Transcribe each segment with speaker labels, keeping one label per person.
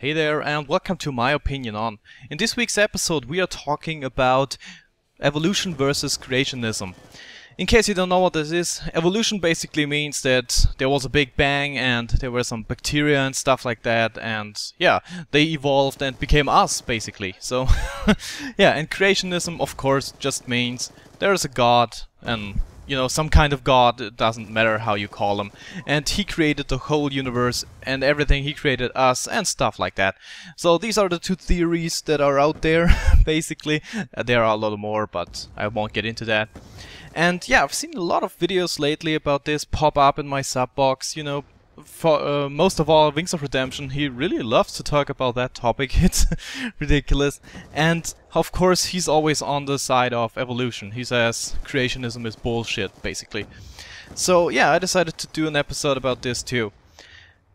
Speaker 1: Hey there, and welcome to My Opinion On. In this week's episode we are talking about evolution versus creationism. In case you don't know what this is, evolution basically means that there was a big bang and there were some bacteria and stuff like that, and yeah, they evolved and became us basically. So yeah, and creationism of course just means there is a god, and you know, some kind of god, it doesn't matter how you call him, and he created the whole universe and everything, he created us and stuff like that. So these are the two theories that are out there, basically. There are a lot more, but I won't get into that. And yeah, I've seen a lot of videos lately about this pop up in my sub box, you know. For most of all, Wings of Redemption, he really loves to talk about that topic. It's ridiculous. And of course he's always on the side of evolution. He says creationism is bullshit, basically. So yeah, I decided to do an episode about this too.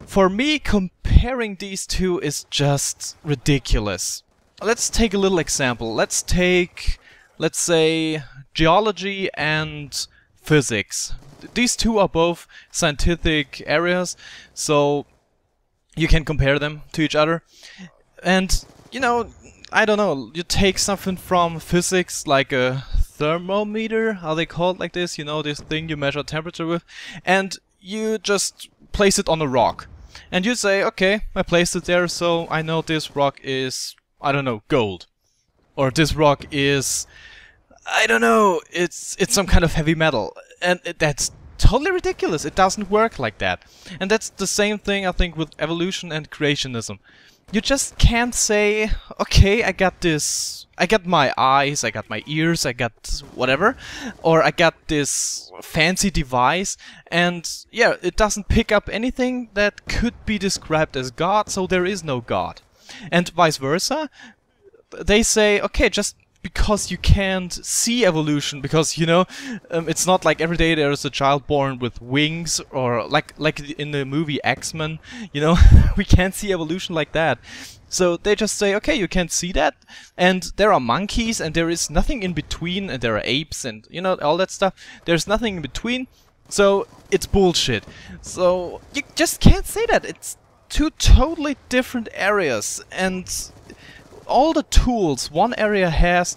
Speaker 1: For me, comparing these two is just ridiculous. Let's take a little example. Let's say geology and physics. These two are both scientific areas, so you can compare them to each other. And, you know, I don't know, you take something from physics, like a thermometer, how they call it like this, you know, this thing you measure temperature with, and you just place it on a rock. And you say, okay, I placed it there, so I know this rock is, I don't know, gold. Or this rock is, I don't know, it's some kind of heavy metal. And that's totally ridiculous. It doesn't work like that. And that's the same thing, I think, with evolution and creationism. You just can't say, okay, I got this, I got my eyes, I got my ears, I got whatever, or I got this fancy device, and yeah, it doesn't pick up anything that could be described as God, so there is no God. And vice versa. They say, okay, just because you can't see evolution, because, you know, it's not like every day there's a child born with wings, or like in the movie X-Men, you know, we can't see evolution like that. So they just say, okay, you can't see that, and there are monkeys, and there is nothing in between, and there are apes, and, you know, all that stuff. There's nothing in between, so it's bullshit. So you just can't say that. It's two totally different areas, and all the tools one area has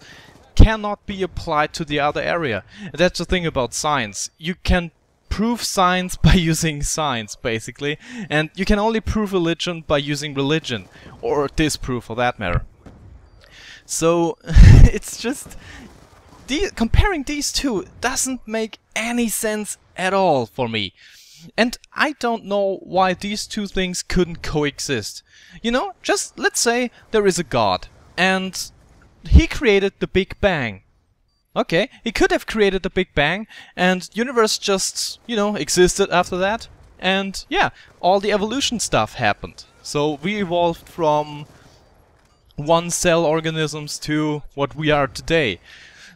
Speaker 1: cannot be applied to the other area. That's the thing about science. You can prove science by using science, basically, and you can only prove religion by using religion, or disprove for that matter. So it's just comparing these two doesn't make any sense at all for me. And I don't know why these two things couldn't coexist. You know, just let's say there is a god, and he created the Big Bang. Okay, he could have created the Big Bang, and universe just, you know, existed after that. And yeah, all the evolution stuff happened. So we evolved from one-cell organisms to what we are today.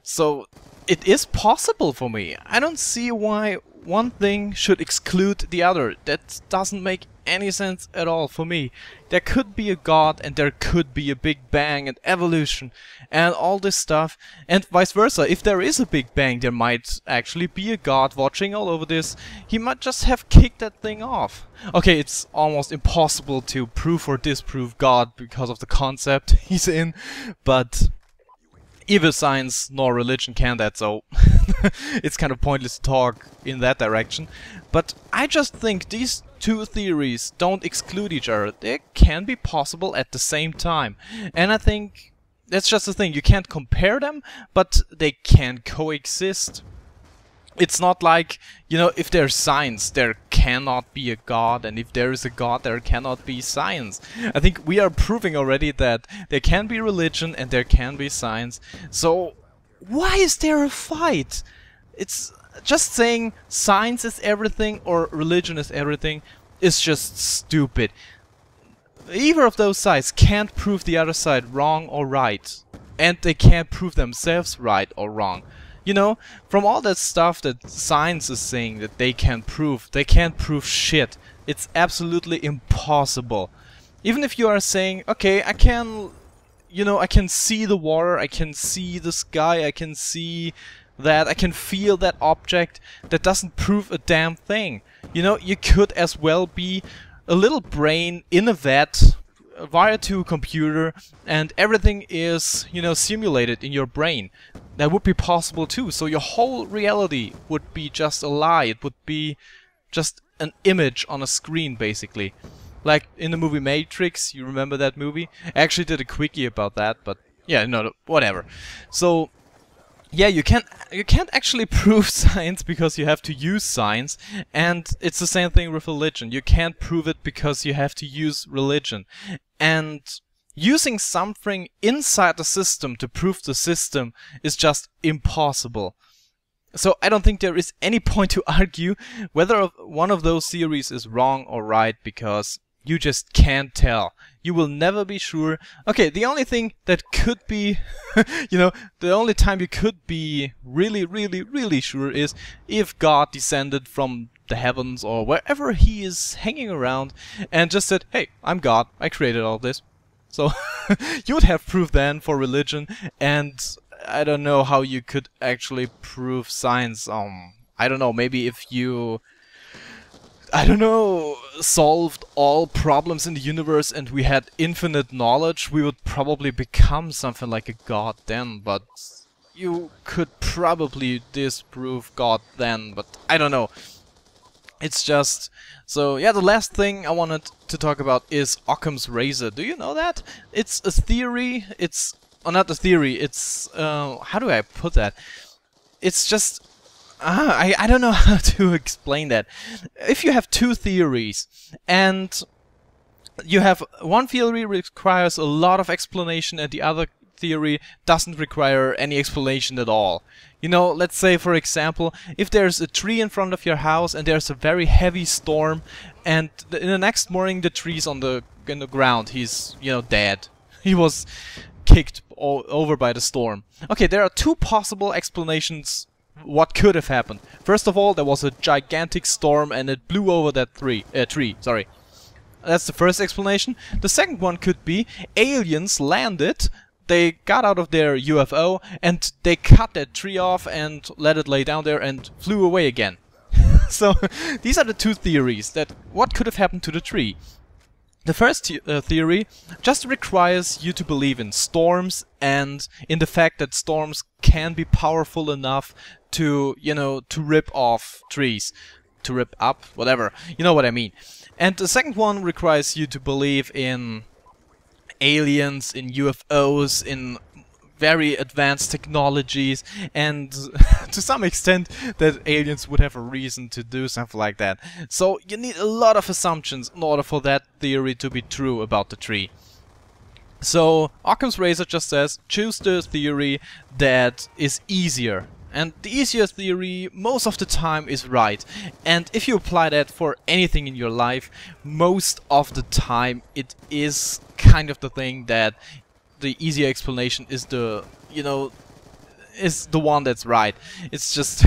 Speaker 1: So it is possible for me. I don't see why one thing should exclude the other. That doesn't make any sense at all for me. There could be a god, and there could be a Big Bang and evolution and all this stuff, and vice versa. If there is a Big Bang, there might actually be a god watching all over this. He might just have kicked that thing off. Okay, it's almost impossible to prove or disprove God because of the concept he's in, but either science nor religion can that, so it's kind of pointless to talk in that direction. But I just think these two theories don't exclude each other. They can be possible at the same time. And I think that's just the thing. You can't compare them, but they can coexist. It's not like, you know, if there's science, there cannot be a god, and if there is a god, there cannot be science. I think we are proving already that there can be religion and there can be science. So why is there a fight? It's just saying science is everything or religion is everything is just stupid. Either of those sides can't prove the other side wrong or right, and they can't prove themselves right or wrong. You know, from all that stuff that science is saying that they can't prove shit. It's absolutely impossible. Even if you are saying, okay, I can, you know, I can see the water, I can see the sky, I can see that, I can feel that object, that doesn't prove a damn thing. You know, you could as well be a little brain in a vat wired to a computer and everything is, you know, simulated in your brain. That would be possible too. So your whole reality would be just a lie. It would be just an image on a screen, basically. Like in the movie Matrix, you remember that movie? I actually did a quickie about that, but yeah, no, whatever. So yeah, you can't actually prove science because you have to use science, and it's the same thing with religion. You can't prove it because you have to use religion. And using something inside the system to prove the system is just impossible. So I don't think there is any point to argue whether one of those theories is wrong or right, because you just can't tell. You will never be sure. Okay, the only thing that could be, you know, the only time you could be really sure is if God descended from the heavens or wherever he is hanging around and just said, hey, I'm God, I created all this. So you would have proof then for religion, and I don't know how you could actually prove science. I don't know, maybe if you, I don't know, solved all problems in the universe and we had infinite knowledge, we would probably become something like a god then, but you could probably disprove God then, but I don't know. It's just... So yeah, the last thing I wanted to talk about is Occam's razor. Do you know that? It's a theory, it's... Oh, not a theory, it's... how do I put that? It's just... I don't know how to explain that. If you have two theories, and you have one theory requires a lot of explanation and the other theory doesn't require any explanation at all. You know, let's say for example, if there's a tree in front of your house and there's a very heavy storm, and in the next morning the tree's on the ground, he's, you know, dead. He was kicked over by the storm. Okay, there are two possible explanations what could have happened. First of all, there was a gigantic storm and it blew over that tree. Sorry. That's the first explanation. The second one could be aliens landed, they got out of their UFO and they cut that tree off and let it lay down there and flew away again. So these are the two theories that what could have happened to the tree. The first theory just requires you to believe in storms and in the fact that storms can be powerful enough to, you know, to rip off trees. To rip up, whatever. You know what I mean. And the second one requires you to believe in aliens, in UFOs, in very advanced technologies, and to some extent that aliens would have a reason to do something like that. So you need a lot of assumptions in order for that theory to be true about the tree. So Occam's razor just says choose the theory that is easier. And the easier theory most of the time is right. And if you apply that for anything in your life, most of the time it is kind of the thing that the easier explanation is the, you know, is the one that's right. It's just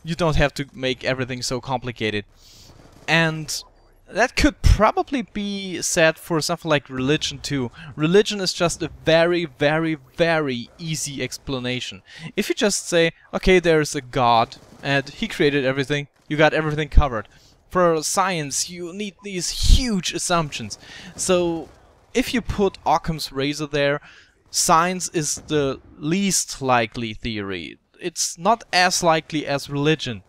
Speaker 1: you don't have to make everything so complicated. And that could probably be said for something like religion too. Religion is just a very easy explanation. If you just say, okay, there's a God and he created everything, you got everything covered. For science, you need these huge assumptions. So if you put Occam's razor there, science is the least likely theory. It's not as likely as religion.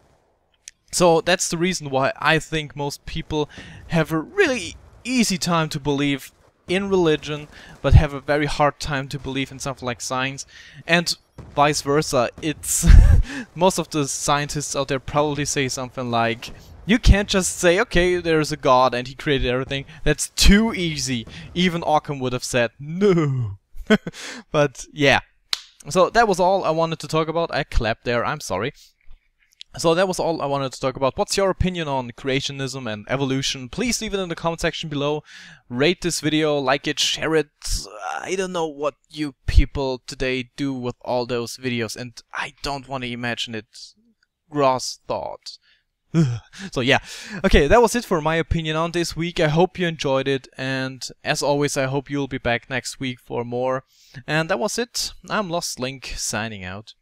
Speaker 1: So that's the reason why I think most people have a really easy time to believe in religion, but have a very hard time to believe in something like science, and vice versa. It's most of the scientists out there probably say something like, you can't just say, okay, there's a God and he created everything. That's too easy. Even Occam would have said, no. But yeah. So that was all I wanted to talk about. I clapped there, I'm sorry. So that was all I wanted to talk about. What's your opinion on creationism and evolution? Please leave it in the comment section below. Rate this video, like it, share it. I don't know what you people today do with all those videos, and I don't want to imagine it. Gross thought. So yeah, okay, that was it for my opinion on this week. I hope you enjoyed it, and as always I hope you'll be back next week for more. And that was it. I'm iLostLink signing out.